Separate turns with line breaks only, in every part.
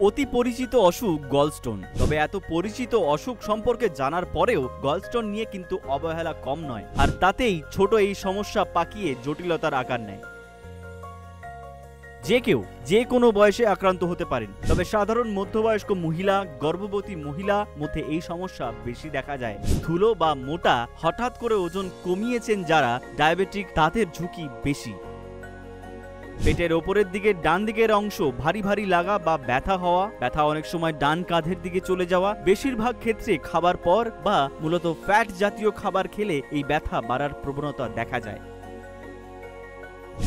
অতি পরিচিত অসুখ গলস্টোন। তবে এত পরিচিত অসুখ সম্পর্কে জানার পরেও গলস্টোন নিয়ে কিন্তু অবহেলা কম নয়, আর তাতেই ছোট এই সমস্যা পাকিয়ে জটিলতার আকার নেয়। যে কেউ যে কোনো বয়সে আক্রান্ত হতে পারেন, তবে সাধারণ মধ্যবয়স্ক মহিলা, গর্ভবতী মহিলা মধ্যে এই সমস্যা বেশি দেখা যায়। স্থূল বা মোটা, হঠাৎ করে ওজন কমিয়েছেন যারা, ডায়াবেটিক, তাদের ঝুঁকি বেশি। পেটের ওপরের দিকে ডান দিকের অংশ ভারী ভারী লাগা বা ব্যথা হওয়া, ব্যথা অনেক সময় ডান কাঁধের দিকে চলে যাওয়া, বেশিরভাগ ক্ষেত্রে খাবার পর বা মূলত ফ্যাট জাতীয় খাবার খেলে এই ব্যথা বাড়ার প্রবণতা দেখা যায়।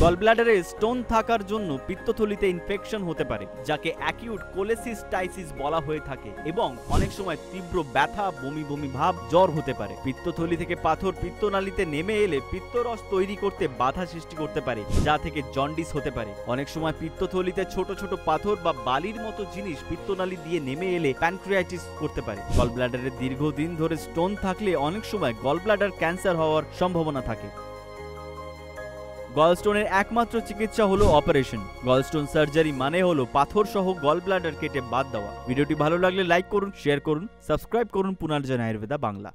গলব্লাডারে স্টোন থাকার জন্য পিত্তথলিতে ইনফেকশন হতে পারে, যাকে অ্যাকিউট কোলেসিস্টাইসিস বলা হয়ে থাকে, এবং অনেক সময় তীব্র ব্যথা, বমি বমি ভাব, জ্বর হতে পারে। পিত্তথলি থেকে পাথর পিত্তনালীতে নেমে এলে পিত্তরস তৈরি করতে বাধা সৃষ্টি করতে পারে, যা থেকে জন্ডিস হতে পারে। অনেক সময় পিত্তথলিতে ছোট ছোট পাথর বা বালির মতো জিনিস পিত্তনালী দিয়ে নেমে এলে প্যানক্রিয়াটিস করতে পারে। গলব্লাডারে দীর্ঘদিন ধরে স্টোন থাকলে অনেক সময় গলব্লাডার ক্যান্সার হওয়ার সম্ভাবনা থাকে। গলস্টোনের একমাত্র চিকিৎসা হলো অপারেশন। গলস্টোন সার্জারি মানে হলো পাথর সহ গলব্লাডার কেটে বাদ দেওয়া। ভিডিওটি ভালো লাগলে লাইক করুন, শেয়ার করুন, সাবস্ক্রাইব করুন পুনর্জন আয়ুর্বেদা বাংলা।